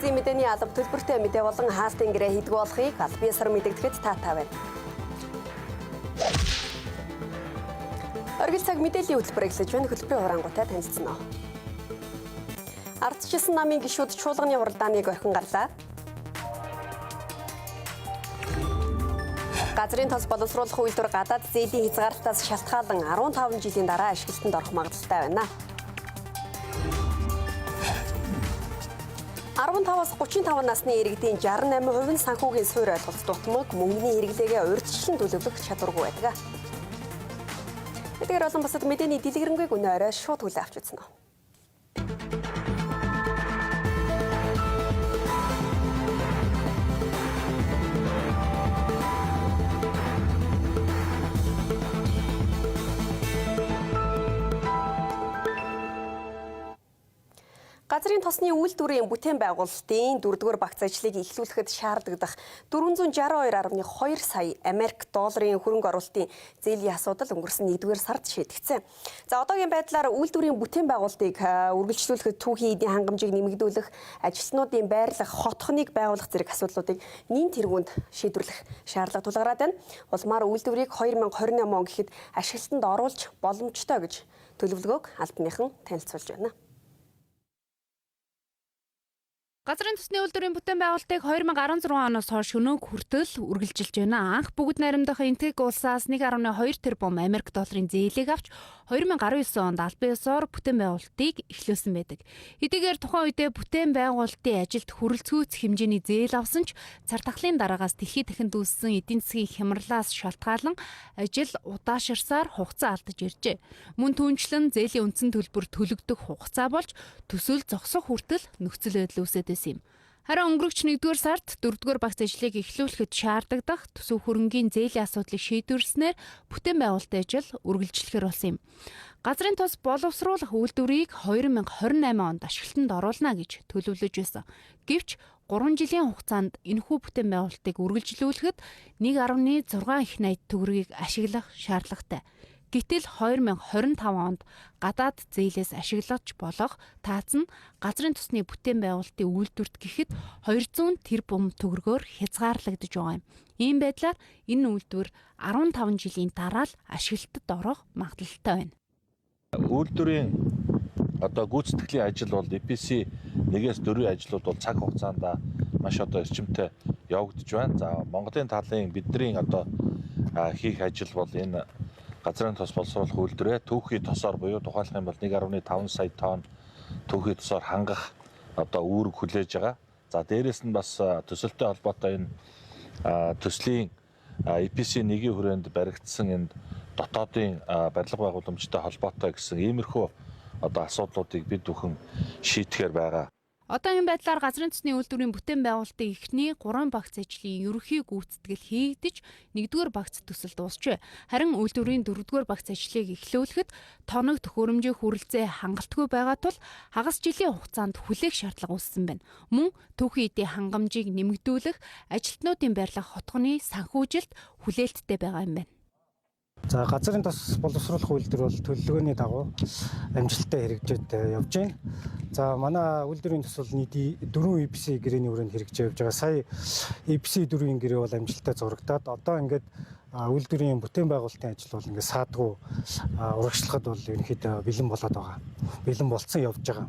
Телевизийн мэдээний алба төлбөртэй мэдээ болон хаалтын гэрээ хийдэг болохыг аль биесээр мэдэгдэхэд таатай байна. Оргил цаг мэдээллийн хөтөлбөр эхлэж байна. Хөтөлбөрийн урангуйтай танилцсан. Ардчилсан намын гишүүд чуулганы уралдааныг орхин гарлаа. Газрын тос боловсруулах үйлдвэр гадаад зээлийн хязгаарлалтаас шалтгаалan 15 жилийн дараа ашиглалтанд орох магадлалтай байна. 15-аас 35 насны иргэдийн 68% нь санхүүгийн суурь ойлголт дутмаг мөнгөний хэрэглээгээ урьдчилан төлөвлөх чадваргүй байдаг. Эдгээр олон бусад мэдээний дэлгэрэнгүй өнөө орой шууд хүлээн авч үзсэн. Газрын тосны үйлдвэрийн бүтээн байгуулалтын 4-р багц ажлыг эхлүүлэхэд шаардлагадах 462.2 сая Америк долларын хөрөнгө оруулалтын зээлийн асуудал өнгөрсөн 1-р сард шийдэгдсэн. За одоогийн байдлаар үйлдвэрийн бүтээн байгуулалтыг үргэлжлүүлэхэд түүхийн эдийн хангамжийг нэмэгдүүлэх, ажилтнуудын байрлах, хотхоныг байгуулах зэрэг асуудлуудыг нэн тэргуунд шийдвэрлэх шаардлага тулгараад байна. Улмаар үйлдвэрийг 2028 он гэхэд ашиглалтанд оруулж боломжтой гэж төлөвлөгөөг албаныхан танилцуулж байна. Газрын тосны үйлдвэрийн бүтээн байгуулалтыг 2016 оноос хойш өнөөг хүртэл үргэлжилж байна. Анх бүгд найрамдах Энтек улсаас 1.2 тэрбум Америк долларын зээлийг авч 2019 онд албан ёсоор бүтээн байгуулалтыг эхлүүлсэн байдаг. Хэдийгээр тухайн үедээ бүтээн байгуулалтын ажилд хүрэлцгүйц хэмжээний зээл авсан ч цар тахлын дараагаас дэлхийд дахинд үүссэн эдийн засгийн хямралаас шалтгаалan ажил удаашрсаар хугацаа алдаж иржээ. Мөн түүнчлэн зээлийн үндсэн төлбөр төлөгдөх хугацаа болж төсөл зогсох хүртэл нөхцөл байдал үүсэт юм. Харин өнгөрөгч 1-р сард 4-р багц ажлыг эхлүүлэхэд шаардлагадах төсөв хөрөнгийн зээлийн асуудлыг шийдвэрснээр бүтээн байгуулалтын ажил үргэлжлэхээр болсон юм. Газрын тос боловсруулах үйлдвэрийг 2028 онд ашиглалтанд оруулна гэж төлөвлөж байсан. Гэвч 3 жилийн хугацаанд энэхүү бүтээн байгуулалтыг үргэлжлүүлэхэд 1.6 их найт төгрөгийг ашиглах шаардлагатай. Гэтэл 2025 онд гадаад зээлээс ашиглаж болох таац нь газрын тосны бүтээн байгуулалтын үйлдвэрт гэхэд 200 тэрбум төгрөгөөр хязгаарлагдаж байгаа юм. Ийм байдлаар энэ үйлдвэр 15 жилийн дараа л ашиглалтад орох магадлалтай байна. Үйлдвэрийн гүйцэтгэлийн ажил бол EPC 1-ээс 4 ажлууд бол цаг хугацаанд маш эрчимтэй явагдаж байна. За Монголын талын бидний хийх ажил бол энэ газрын тос боловсруулах үйлдвэрээ түүхийн тосоор буюу тухайлах юм бол 1.5 сая тонн түүхийн тосоор хангах үүрэг хүлээж байгаа. За дээрэс нь бас төсөлтэй холбоотой энэ төслийн EPC 1-ийн хүрээнд баригдсан энэ дотоодын барилга байгууламжтай холбоотой гэсэн иймэрхүү асуудлуудыг бид бүхэн шийдэхээр байгаа. Одоо энэ байдлаар газрын тосны үйлдвэрийн бүтээн байгуулалтын эхний 3 багц ажлын ерөнхий гүйцэтгэл хийгдэж 1-р багц төсөл дуусжээ. Харин үйлдвэрийн 4-р багц ажлыг эхлүүлэхэд тоног төхөөрөмжийн хүрэлцээ хангалтгүй байгаа тул хагас жилийн хугацаанд хүлээх шаардлага үүссэн байна. Мөн түүхийн эдийн хангамжийг нэмэгдүүлэх, ажилтнуудын байрлах хотгоны санхүүжилт хүлээлттэй байгаа юм байна. За газрын тос боловсруулах үйлдвэр бол төлөвлөгөөний дагуу амжилттай хэрэгжээд явж байна. За манай үйлдвэрийн тос бол нийт 4 EPC гэрээний хүрээнд хэрэгжиж явж байгаа. Сая EPC 4-ийн гэрээ бол амжилттай зурагдаад одоо ингээд үйлдвэрийн бүтээн байгуулалтын ажил бол ингээд саадгүй урагшлахад бол ерөнхийдөө бэлэн болоод байгаа. Бэлэн болцсон явж байгаа.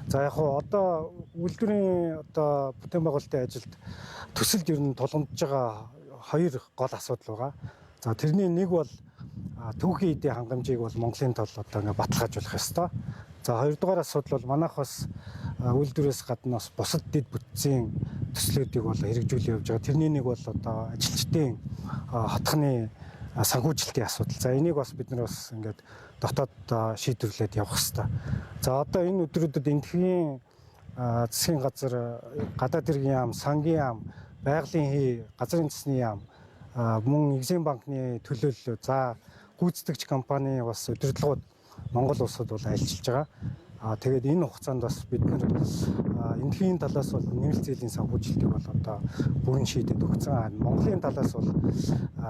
За яг хуу одоо үйлдвэрийн бүтээн байгуулалтын ажилд төсөлд ер нь тулгамдж байгаа 2 гол асуудал байгаа. За тэрний нэг бол түүхийн эдийн хангамжийг бол Монголын тул ингээд баталгаажуулах ёстой. За хоёрдугаар асуудал бол манайх бас үйлдвэрээс гадна бас бусад дэд бүтцийн төслүүдийг бол хэрэгжүүлж явж байгаа. Тэрний нэг бол ажилчдын хотхны санхүүжилтийн асуудал. За энийг бас бид нар бас ингээд дотоод шийдвэрлээд явах ёстой. За одоо энэ өдрүүдэд энтхийн засгийн газар, гадаад хэргийн яам, сангийн яам, байгалийн хий, газрын засны яам, мөн Exim банкны төлөөлөл, за гүйцэтгэгч компани бас удирдлагууд Монгол улсад бол альчилж байгаа. Тэгээд энэ хугацаанд бас бид нар энэхийн талаас бол нэмэлт зээлийн санхүүжилтийг бол бүрэн шийдэд өгсөн. Монголын талаас бол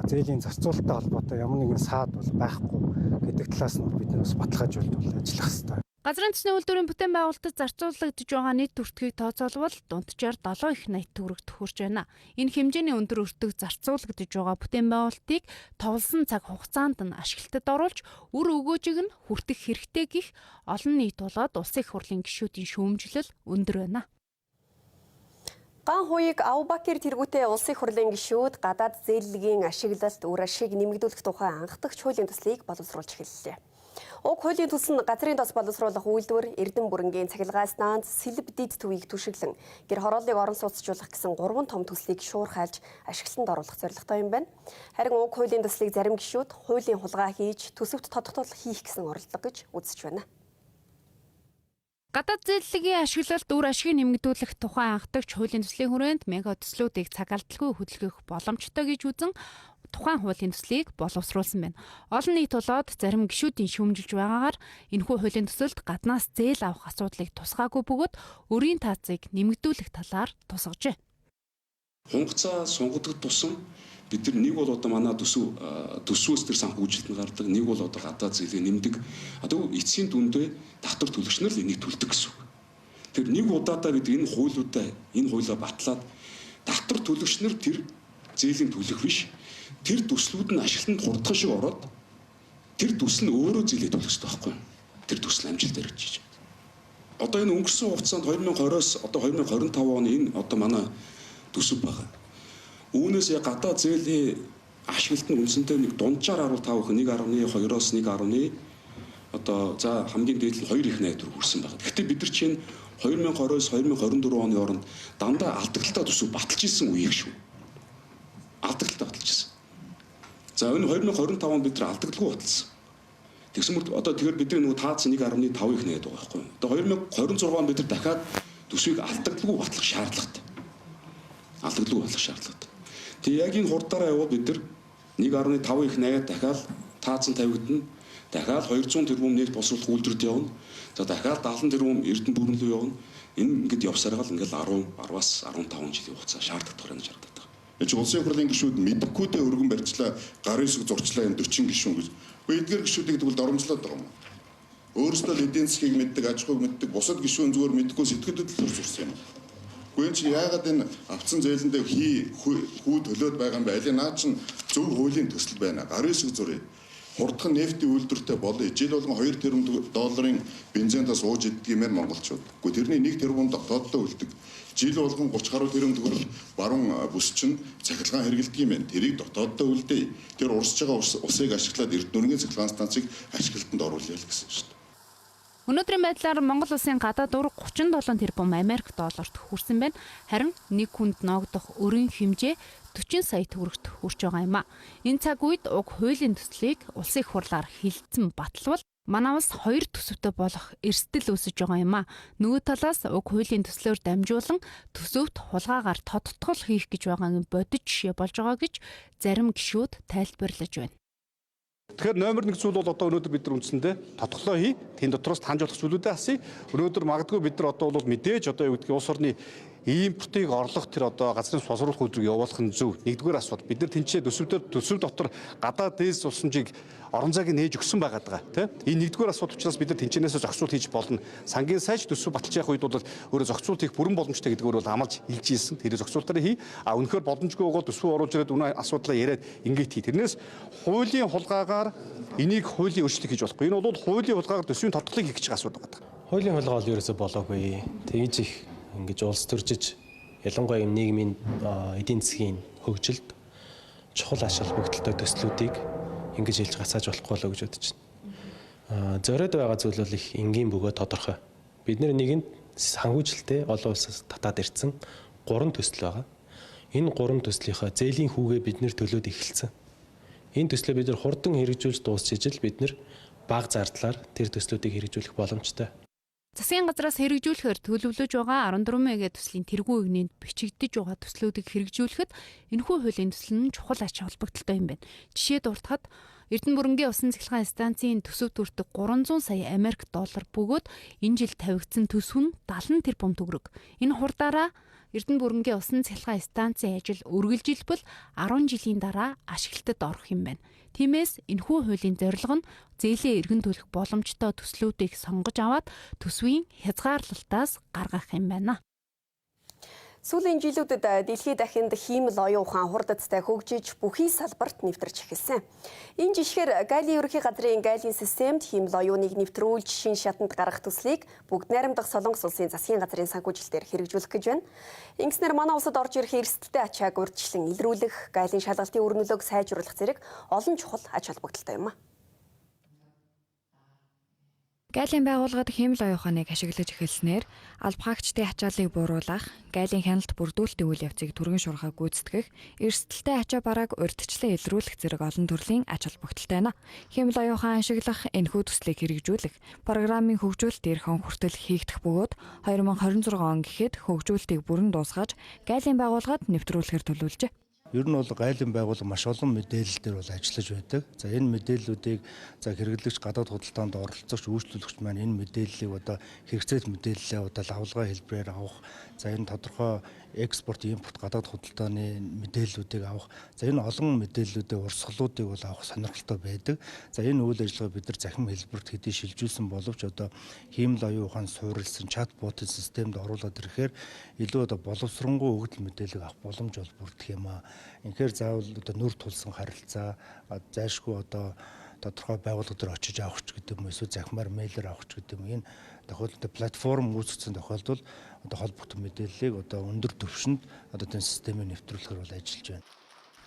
зээлийн зарцуулалттай холбоотой ямар нэгэн саад бол байхгүй гэдэг талаас нь бид нар бас баталгаажуулалт бол ажиллах хэрэгтэй. Газрын төсний үйлдвэрийн бүтээн байгуулалтад зарцуулагдж байгаа нийт өртгийг тооцоолбол дунджаар 7 их 80 төгрөгт хүрч байна. Энэ хэмжээний өндөр өртөг зарцуулагдж байгаа бүтээн байгуулалтыг товлсон цаг хугацаанд нь ашиглалтад оруулж, үр өгөөжийг нь хүртэх хэрэгтэй гэх олон нийт болоод улсын их хурлын гишүүдийн шүүмжлэл өндөр байна. Ган хуйг Авбакир тэргүүтэй улсын их хурлын гишүүд гадаад зээллэгийн ашиглалт үр ашиг нэмэгдүүлэх тухай анхдагч хуулийн төслийг боловсруулж эхэллээ. Уг хуулийн төсөл нь газрын тос боловсруулах үйлдвэр, Эрдэнэ бүрэнгийн цахилгаан станц, сэлб дид төвийг түшиглэн гэр хорооллыг орон сууцжуулах гэсэн 3 том төслийг шуурхайлж ашиглалтанд оруулах зорилготой юм байна. Харин уг хуулийн төслийг зарим гишүүд хуулийн хулгай хийж төсөвт тодтол хийх гэсэн оролдлого гэж үзэж байна. Гадаад зээллэгийн ашиглалт үр ашиг нэмэгдүүлэх тухай анхдагч хуулийн төслийн хүрээнд мега төслүүдийг цаг алдалгүй хөдөлгөх боломжтой гэж үзэн тухайн хуулийн төслийг боловсруулсан байна. Олон нийт болоод зарим гишүүдийн шүүмжилж байгаагаар энэхүү хуулийн төсөлд гаднаас зээл авах асуудлыг тусгаагүй бөгөөд өрийн таацыг нэмэгдүүлэх талаар тусгажээ. Хунгацаа сунгадах тусам бид нар нэг бол одоо манай төсвөөс тэр санхүүжилт нь гардаг, нэг бол одоо гадаад зээлээ нэмдэг. Одоо эцсийн дүндээ татвар төлөгч нар л энийг төлдөг гэсэн үг. Тэр нэг удаадаа бид энэ хуулиа батлаад татвар төлөгч нар тэр зээлийн төлөх биш. Тэр төслүүд нь ашиглалтанд хурдхан шиг ороод тэр төсөл нь өөрөө зээлээ төлөх хэрэгтэй байхгүй юу? Тэр төсөл амжилт хэрэгжиж. Одоо энэ өнгөрсөн хугацаанд 2020-оос одоо 2025 оны энэ одоо манай төсөв байгаа. Үүнээс гадаад зээлийн ашиглалт нь үндсэндээ нэг дунджаар харуул тавх 1.2-оос 1.1 одоо за хамгийн дээд нь 2 их 80 төгрөг хүрсэн байна. Гэхдээ бид нар чинь 2020-оос 2024 оны хооронд дандаа алдагдaltaа төсөв баталж исэн үеийг шүү. Алдагдaltaа баталж исэн. За энэ 2025 онд бид нар алдагдaltaгүй баталсан. Тэгсэн мэт одоо тэгэхээр бидний нөгөө таац 1.5 их 80 байгаа байхгүй юу? Одоо 2026 онд бид нар дахиад төсвийг алдагдaltaгүй батлах шаардлагатай. Алдагдaltaгүй батлах шаардлагатай. Тэгээ яг энэ хурдаараа явбал бид нар 1.5 их 80 дахиад таацсан тавигдана. Дахиад 200 тэрбум нийт босруулах үйлдвэрт явна. За дахиад 70 тэрбум Эрдэнэ бүрэн рүү явна. Энэ ингээд явсараа л ингээд 10-аас 15 жилийн хугацаа шаарддаг байна гэж харагдаад байна. Энд улсын хурлын гишүүд мэдхгүйдээ өргөн барьчлаа, гарын хэсэг зурчлаа юм 40 гишүүн гэж. Эдгээр гишүүдийг тэгвэл доромжлоод байгаа юм. Өөрөөсөө л эдийн засгийг мэддэг, аж ахуйг мэддэг, бусад гишүүн зүгээр мэдхгүй сэтгэл хөдлөлөөр зурсан юм. Гүн чи яагаад энэ авцсан зээлэндээ хүү төлөөд байгаа юм бэ? Аль наа чин зөв хуулийн төсөл байна. Гарын хэсэг зуръя. Хурдхан нефтийн үйлдвэртэй болъё. Жил болгон 2 тэрбум долларын бензинаас ууж иддэг юмэр монголчууд. Гэхдээ тэрний 1 тэрбум дотооддоо үлддэг. Жил болгон 30 гаруй тэрбум төгрөг баруун бүс чинь цахилгаан хэрэглэдэг юм байна. Тэрийг дотооддоо үлдээе. Тэр урсж байгаа усыг ашиглаад Эрдэнэ цахилгаан станцыг ашиглалтанд оруулъя л гэсэн шүү дээ. Өнөөдрийн байдлаар Монгол улсын гадаад ураг 37 тэрбум Америк долларт хүрсэн байна. Харин нэг хүнд ноогдох өрийн хэмжээ 40 сая төгрөгт хүрч байгаа юм а. Энэ цаг үед уг хуулийн төслийг улсын их хурлаар хилцэн баталвал манай улс 2 төсөвтэй болох эрсдэл үүсэж байгаа юм а. Нөгөө талаас уг хуулийн төслөөр дамжуулан төсөвт хулгайгаар тодтгол хийх гэж байгааг бодож жишээ болж байгаа гэж зарим гишүүд тайлбарлаж байна. Тэгэхээр номер 1 зүйл бол одоо өнөөдөр бид нар үндсэндээ тодглоо хий. Тэн дотроос таньж болох зүйлүүдээ асыг. Өнөөдөр магадгүй бид нар одоо бол мэдээж одоо юу гэдгийг улс орны импортыг орлох тэр одоо газрын босруулах үйлдвэрийг явуулах нь зөв. Нэгдүгээр асуудал бид нар тэнцээ төсөв дотор гадаад дээс усамжийг орон зайг нээж өгсөн байгаа даа тийм. Энэ нэгдүгээр асуудал учраас бид нар тэнцэнээс зохицуулт хийж болно. Сангийн сайж төсөв баталж явах үед бол өөрөө зохицуулт хийх бүрэн боломжтой гэдгээр бол амлаж хэлж ийсэн. Тэр зохицуултаараа хий. А үнэхээр боломжгүй байгаа төсөв оруулж ирээд үнэ асуудлаа яриад ингээд хий. Тэрнээс хуулийн хулгайгаар энийг хуулийн өөрчлөлт хийж болохгүй. Энэ бол хуулийн хулгайгаар төсвийн тодтолыг хийх гэж байгаа асуудал байна. Хуулийн хулгай бол ерөөсөй болоогүй. Тэгж их ингэж улс төржиж ялангуяа юм нийгмийн эдийн засгийн хөгжилд чухал ач холбогдолтой төслүүдийг ингэж хэлж гацааж болохгүй болоо гэж бодож байна. Зориод байгаа зүйл бол их энгийн бөгөөд тодорхой. Бид нэгэнд санхүүжилтээ олон улсаас татаад ирсэн 3 төсөл байгаа. Энэ 3 төслийнхөө зээлийн хүүгээ бид нэр төлөөд эхэлсэн. Энэ төслөө бид нар хурдан хэрэгжүүлж дуусчиж л бид нар бага зардлаар тэр төслүүдийг хэрэгжүүлэх боломжтой. Засгийн газраас хэрэгжүүлэхээр төлөвлөж байгаа 14 мега төслийн тэргуун игнэнд бичигдэж байгаа төслүүдийг хэрэгжүүлэхэд энэхүү хуулийн төсөл нь чухал ач холбогдолтой юм байна. Жишээ дуртахад Эрдэнэ бүрэнгийн усан цахилгаан станцын төсөв төртөг 300 сая Америк доллар бөгөөд энэ жил тавигдсан төсөв нь 70 тэрбум төгрөг. Энэ хурдаараа Эрдэнэ бүрэнгийн усан цахилгаан станцын ажил үргэлжилбэл 10 жилийн дараа ашиглалтад орох юм байна. Тиймээс энэхүү хуулийн зорилго нь зээлээ эргэн төлөх боломжтой төслүүдийг сонгож аваад төсвийн хязгаарлалтаас гаргах юм байна. Сүүлийн жилүүдэд дэлхийд дахинд хиймэл оюун ухаан хурдцтай хөгжиж бүхий салбарт нэвтэрч эхэлсэн. Энэ жишгээр Галийн ерөнхий газрын гайлын системд хиймэл оюуныг нэвтрүүлж шин шатанд гаргах төслийг бүгд найрамдах Солонгос улсын засгийн газрын санхүүжилтээр хэрэгжүүлэх гэж байна. Ингэснээр манай улсад орж ирэх эрсдэлтэй ачааг урьдчилан илрүүлэх, гайлын шалгалтын үр нөлөөг сайжруулах зэрэг олон чухал ач холбогдолтой юм. Гайлийн байгууллагад хиймэл оюун ухааныг ашиглаж эхэлснээр албахаагчдын ачааллыг бууруулах, гайлийн хяналт бүрдүүлэлтийн үйл явцыг түргэн шуурхай гүйцэтгэх, эрсдэлтэй ачаа барааг урьдчилан илрүүлэх зэрэг олон төрлийн ач холбогдолтой байна. Хиймэл оюун ухаан ашиглах энэхүү төслийг хэрэгжүүлэх, программын хөгжүүлэлт эрхэн хүртэл хийгдэх бөгөөд 2026 он гэхэд хөгжүүлэлтийг бүрэн дуусгаж, гайлийн байгууллагад нэвтрүүлэхээр төлөвлөжээ. Ер нь бол гайлын байгууллага маш олон мэдээлэл дээр бол ажиллаж байдаг. За энэ мэдээллүүдийг хэрэглэгч гадаад худалдаанд оролцогч үйлчлүүлэгч маань энэ мэдээллийг одоо хэрэгцээт мэдээллээ одоо лавлгаа хэлбэрээр авах. За энэ тодорхой экспорт, импорт гадаад худалдааны мэдээллүүдийг авах. За энэ олон мэдээллүүдийн урсгалуудыг бол авах сонирхолтой байдаг. За энэ үйл ажиллагаа бид нар захим хэлбэрт хэдий шилжүүлсэн боловч одоо хиймэл оюун ухаан суурилсан чатботын системд оруулаад ирэхээр илүү одоо боловсронгуй өгөгдөл мэдээлэл авах боломж бол бүрдэх юм аа. Инхээр заавал одоо нүр тулсан харилцаа зайлшгүй одоо тодорхой байгууллага дээр очиж авах ч гэдэг юм эсвэл захимаар мэйлээр авах ч гэдэг юм. Энэ тохиолдолд платформ үүсгэсэн тохиолдолд одоо холбогдсон мэдээллийг одоо өндөр түвшинд одоо энэ системийг нэвтрүүлэхээр бол ажиллаж байна.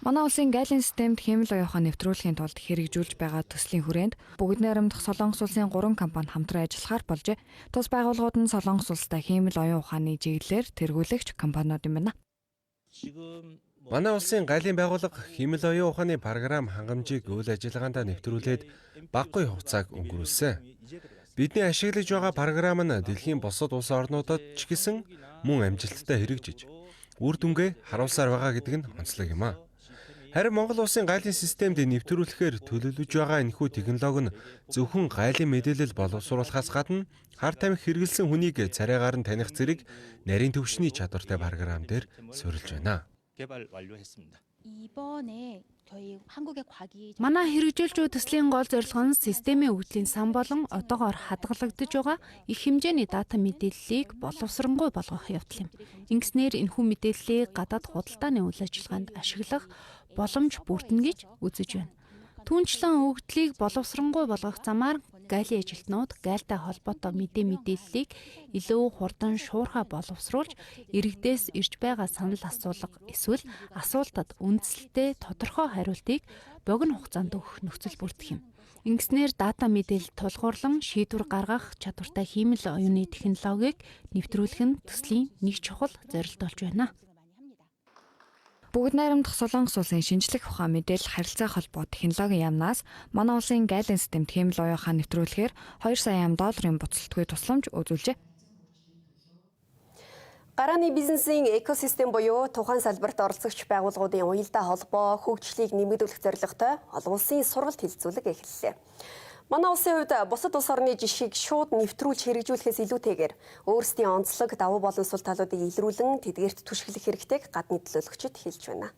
Манай улсын гайлын системд хиймэл оюун ухаан нэвтрүүлэхийн тулд хэрэгжүүлж байгаа төслийн хүрээнд бүгд найрамдах Солонгос улсын 3 компани хамтран ажиллахаар болжээ. Тус байгууллагууд нь Солонгос улстай хиймэл оюун ухааны чиглэлээр тэргүүлэгч компаниуд юм байна. Манай улсын гайлын байгууллага хиймэл оюун ухааны програм хангамжийг үйл ажиллагаанд нэвтрүүлээд багагүй хугацааг өнгөрүүлсэн. Бидний ашиглаж байгаа програм нь дэлхийн бусад улс орнуудад ч гэсэн мөн амжилттай хэрэгжиж үр дүнгээ харуулсаар байгаа гэдэг нь онцлог юм а. Харин Монгол улсын гайлын системд нэвтрүүлэхээр төлөвлөж байгаа энэхүү технологи нь зөвхөн гайлын мэдээлэл боловсруулахаас гадна хар тамхи хэрэгэлсэн хүнийг царайгаар нь таних зэрэг нарийн төвшний чадвартай програм дээр суурилж байна. Манай хэрэгжүүлж буй төслийн гол зорилго нь системийн өвдлийн сан болон одоогоор хадгалагдаж байгаа их хэмжээний дата мэдээллийг боловсронгуй болгох явдал юм. Ингэснээр энэхүү мэдээллийг гадаад худалдааны үйл ажиллагаанд ашиглах боломж бүрдэнэ гэж үзэж байна. Түүнчлэн өгөгдлийг боловсронгуй болгох замаар гайлийн ажилтнууд гайлтай холбоотой мэдээллийг илүү хурдан шуурхай боловсруулж иргэдээс ирж байгаа санал асуулга эсвэл асуултад үндсэлтэй тодорхой хариултыг богино хугацаанд өгөх нөхцөл бүрдэх юм. Ингэснээр дата мэдээлэл тулгуурлан шийдвэр гаргах чадвартай хиймэл оюуны технологиг нэвтрүүлэх нь төслийн нэг чухал зорилт болж байна. Бүгд найрамдах Солонгос улсын шинжлэх ухаан мэдээлэл харилцаа холбоо технологийн яамнаас манай улсын гайлын системд хиймэл оюун ухаан нэвтрүүлэхээр 2 сая $2 буцалтгүй тусламж үзүүлжээ. Гарааны бизнесийн экосистем буюу тухайн салбарт оролцогч байгууллагуудын уялдаа холбоо хөгжлийг нэмэгдүүлэх зорилготой олон улсын сургалт хэлэлцүүлэг эхэллээ. Манай улсын хувьд бусад улс орны жишгийг шууд нэвтрүүлж хэрэгжүүлэхээс илүүтэйгээр өөрсдийн онцлог давуу боловсрол талуудыг илрүүлэн тэдгээрт түшиглэх хэрэгтэйг гадны төлөөлөгчид хэлж байна.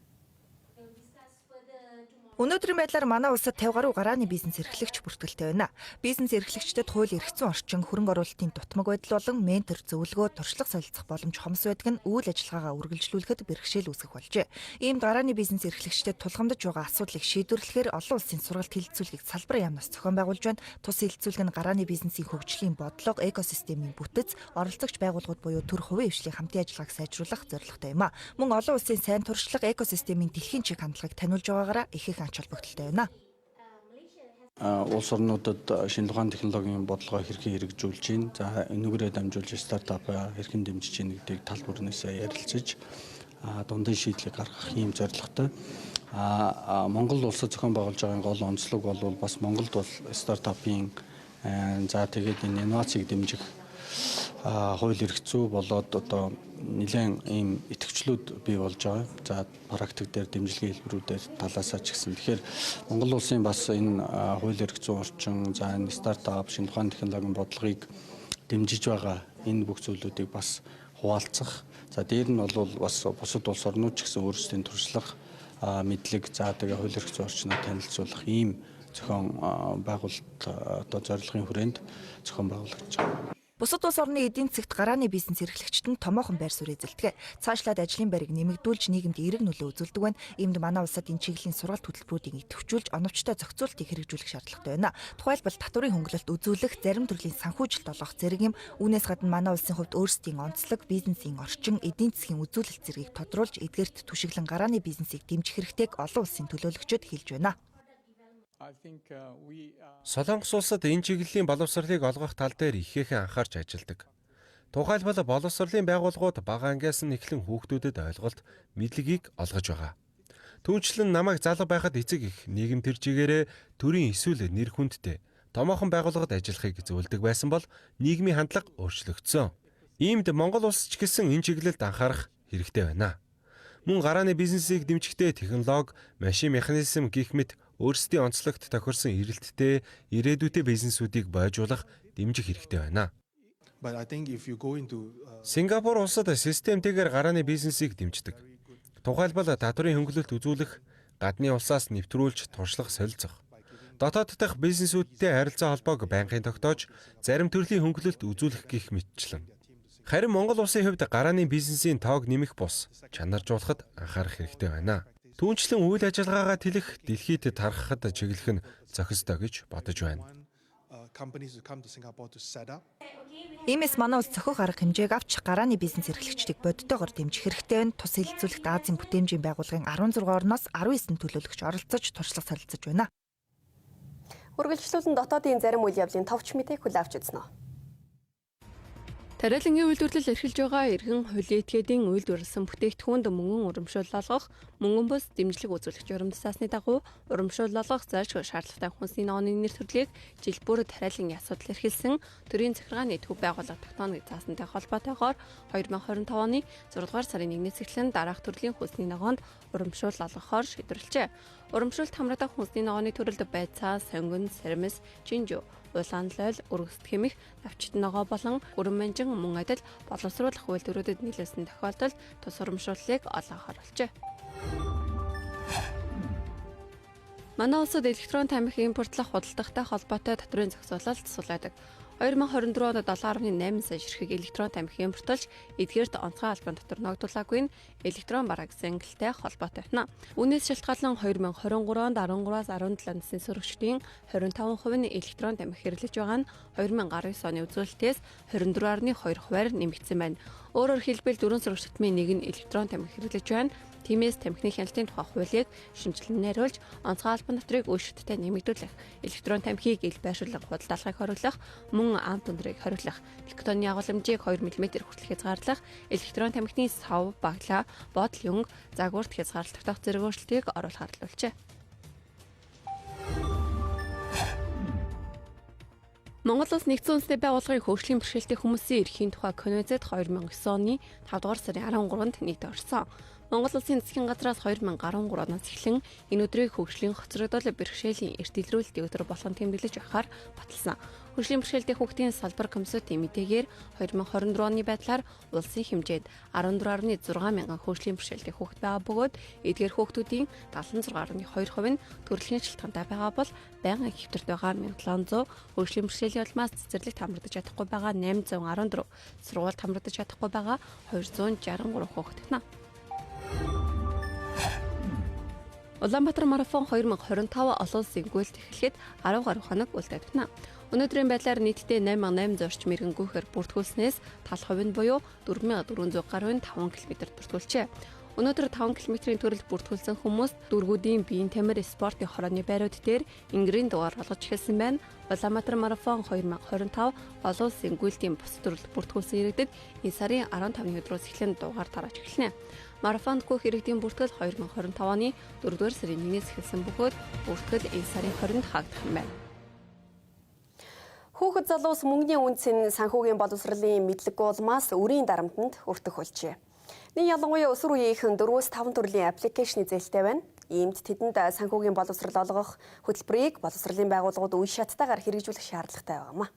Өнөөдрийн байдлаар манай улсад 50 гаруй гарааны бизнес эрхлэгч бүртгэлтэй байна. Бизнес эрхлэгчдэд хууль эрхцэн орчин, хөрөнгө оруулалтын дутмаг байдал болон ментор зөвлөгөө, туршлага солилцох боломж хомс байдаг нь үйл ажиллагаагаа үргэлжлүүлэхэд бэрхшээл үүсгэх болжээ. Иймд гарааны бизнес эрхлэгчдэд тулгамдж байгаа асуудлыг шийдвэрлэхээр олон улсын сургалт хэлэлцүүлгийг салбар яамнаас зохион байгуулж байна. Тус хэлэлцүүлэг нь гарааны бизнесийн хөгжлийн бодлого, экосистемийн бүтэц, оролцогч байгууллагууд буюу төр хувийн хвшлийн хамтын ажиллагааг сайжруулах зорилготой юм а. Мөн олон улсын сайн туршлага, экосистемийн дэлхийн чиг хандлагыг таниулж байгаагаараа их ач холбогдолтой байна. Улс орнуудад шинэ ухааны технологийн бодлогоо хэрхэн хэрэгжүүлж байна. За энүүгээрээ дамжуулж стартап хэрхэн дэмжиж байна гэдгийг тал бүрнээсээ ярилцаж дундын шийдлийг гаргах юм зорилготой. Монгол улсад зохион байгуулж байгаа гол онцлог бол бас Монголд бол стартапын за тэгээд энэ инновацийг дэмжих хууль эрх зүй болоод одоо нэлээд ийм итгэвчлүүд бий болж байгаа. За практик дээр дэмжлэгийн хэлбэрүүдээр талаасаа ч гэсэн. Тэгэхээр Монгол улсын бас энэ хууль эрх зүй орчин, за энэ стартап, шинэ ухааны технологийн бодлогыг дэмжиж байгаа энэ бүх зүйлүүдийг бас хуваалцах, За дээр нь бол бас бусад улс орнууд ч гэсэн өөрсдийн туршлага мэдлэг за тэгээ хууль эрх зүйн орчныг танилцуулах ийм зохион байгуулалт одоо зорилгын хүрээнд зохион байгуулагдаж байгаа. Бусад улс орны эдийн засагт гарааны бизнес эрхлэгчид нь томоохон байр суурь эзэлдэг. Цаашлаад ажлын байрыг нэмэгдүүлж нийгэмд эерэг нөлөө үзүүлдэг байна. Иймд манай улсад энэ чиглэлийн сургалт хөтөлбөрүүдийг идэвхжүүлж оновчтой зохицуултыг хэрэгжүүлэх шаардлагатай байна. Тухайлбал татварын хөнгөлөлт үзүүлэх, зарим төрлийн санхүүжилт олгох зэрэг юм. Үүнээс гадна манай улсын хувьд өөрсдийн онцлог, бизнесийн орчин, эдийн засгийн үзүүлэлт зэргийг тодруулж эдгээрт түшиглэн гарааны бизнесийг дэмжих хэрэгтэйг олон улсын төлөөлөгчид хэлж байна. Солонгос улсад энэ чиглэлийн боловсролыг олгох тал дээр ихээхэн анхаарч ажилладаг. Тухайлбал боловсролын байгууллагууд бага ангиас нь эхлэн хүүхдүүдэд ойлголт, мэдлэгийг олгож байгаа. Түүнчлэн намайг залуу байхад эцэг их нийгэм төржигээрээ төрийн эсвэл нэр хүндтэй томоохон байгууллагад ажиллахыг зөвлөдөг байсан бол нийгмийн хандлага өөрчлөгдсөн. Иймд Монгол улс ч гэсэн энэ чиглэлд анхаарах хэрэгтэй байна. Мөн гарааны бизнесийг дэмжихдээ технологи, машин механизм гэх мэт өөрсдийн онцлогт тохирсон эрэлттэй, ирээдүйтэй бизнесүүдийг бойжуулах, дэмжих хэрэгтэй байна. Сингапур улсад системтэйгээр гарааны бизнесийг дэмждэг. Тухайлбал татварын хөнгөлөлт үзүүлэх, гадны улсаас нэвтрүүлж туршлага солилцох. Дотоод дахь бизнесүүдтэй харилцаа холбоог байнгын тогтоож, зарим төрлийн хөнгөлөлт үзүүлэх гэх мэтчлэн. Харин Монгол улсын хувьд гарааны бизнесийн тоог нэмэх бус чанаржуулахад анхаарах хэрэгтэй байна. Түүнчлэн үйл ажиллагаагаа тэлэх, дэлхийд тархахад чиглэх нь зохистой гэж бодож байна. Иймээс манай улс цохих арга хэмжээг авч гарааны бизнес эрхлэгчдийг бодитойгоор дэмжих хэрэгтэй байна. Тус хэлэлцүүлэгт Азийн бүтээмжийн байгууллагын 16 орноос 19 төлөөлөгч оролцож туршлага солилцож байна. Үргэлжлүүлэн дотоодын зарим үйл явдлын товч мэдээг хүлэавч үзнэ. Тариалангийн үйлдвэрлэл эрхэлж байгаа иргэн хуулийн этгээдийн үйлдвэрлэсэн бүтээгдэхүүнд мөнгөн урамшууллах, мөнгөн бус дэмжлэг үзүүлэх журамд засны дагуу урамшууллах заашгүй шаардлагатай хүнсний ногооны нэр төрлийг жил бүр тариалангийн асуудал эрхэлсэн төрийн захиргааны төв байгууллага тогтооно гэж заасантай холбоотойгоор 2025 оны 6 дугаар сарын 1-ээс эхлэн дараах төрлийн хүнсний ногоонд урамшууллахаар шийдвэрлэжээ. Урамшуулт хамраатай хүнсний ногооны төрөлд байцаа, сонгон, сарамс, чинжүү, улаан лойл, өргөст хэмэх, навчит ногоо болон гүрэн манжин мөн адил боловсруулах үйлдвэрүүдэд нийлүүлсэн тохиолдолд тус урамшууллыг олгохоор болжээ. Манай улсад электрон тамхи импортлох худалдахтай холбоотой татврын зохицуулалт суулаадаг. 2024 онд 7.8 сая ширхэг электрон тамхи импортлж эдгээрт онцгой албан дотор ногдуулаагүй нь электрон бараг зэнгэлтэй холбоотой байна. Үүнээс шалтгаалan 2023 онд 13-аас 17 насны сурагчдын 25% нь электрон тамхи хэрэглэж байгаа нь 2019 оны үзүүлэлтээс 24.2% нэмэгдсэн байна. Өөрөөр хэлбэл 4 сурагч тутмын нэг нь электрон тамхи хэрэглэж байна. Тиймээс тамхины хяналтын тухай хуулийг шинжилэн найруулж онцгой албан доторыг өөрчлөлттэй нэмэгдүүлэх, электрон тамхиг ил байршуулга худалдаалгыг хориглох, мөн ам тундрыг хориглох, электрон агуулмжийг 2 мм хүртэл хязгаарлах, электрон тамхины сав, баглаа, бодол юнг, загварт хязгаарлалтах зэрэг өөрчлөлтийг оруулахар болжээ. Монгол улс нэгдсэн үндэсний байгууллагын хөгжлийн бэрхшээлтэй хүмүүсийн эрхийн тухай конвенцэд 2009 оны 5 дугаар сарын 13-нд нийт орсон. Монгол улсын засгийн газраас 2013 оноос эхлэн энэ өдрийг хөгжлийн хоцрогдол бэрхшээлийн эрт илрүүлэлтийн өдөр болгон тэмдэглэж байхаар баталсан. Хөгжлийн бэрхшээлтэй хүүхдийн салбар комиссийн мэдээгээр 2024 оны байдлаар улсын хэмжээнд 14.6 мянган хөгжлийн бэрхшээлтэй хүүхэд байгаа бөгөөд эдгээр хүүхдүүдийн 76.2% нь төрөлхийн шалтгаантай байгаа бол байнгын хэвтэрт байгаа 1700, хөгжлийн бэрхшээлийн улмаас цэцэрлэгт хамрагдаж чадахгүй байгаа 814, сургуульд хамрагдаж чадахгүй байгаа 263 хүүхэд байна. Улаанбаатар марафон 2025 олон улсын гүйлт эхлэхэд 10 гаруй хоног үлдээд байна. Өнөөдрийн байдлаар нийтдээ 8800 орчим иргэн гүйхээр бүртгүүлснээс тал хувь нь буюу 4400 гаруй 5 км бүртгүүлжээ. Өнөөдөр 5 км-ийн төрөлд бүртгүүлсэн хүмүүс дүүргүүдийн биеийн тамир спортын хорооны байрууд дээр ингэрийн дугаар болгож эхэлсэн байна. Улаанбаатар марафон 2025 олон улсын гүйлтийн бус төрөлд бүртгүүлсэн иргэдэд энэ сарын 15-ны өдрөөс эхлэн дугаар тарааж эхэлнэ. Марафонд гүйх иргэдийн бүртгэл 2025 оны 4-р сарын 1-ээс эхэлсэн бөгөөд бүртгэл энэ сарын 20-нд хаагдах юм байна. Хүүхэд залуус мөнгөний үнцэн санхүүгийн боловсролын мэдлэг улмаас өрийн дарамтанд өртөх болжээ. Нэг ялангуяа өсвөр үеийнхэн 4-5 төрлийн аппликейшн зээлтэй байна. Иймд тэдэнд санхүүгийн боловсрол олгох хөтөлбөрийг боловсролын байгууллагууд үе шаттайгаар хэрэгжүүлэх шаардлагатай байгаамаа.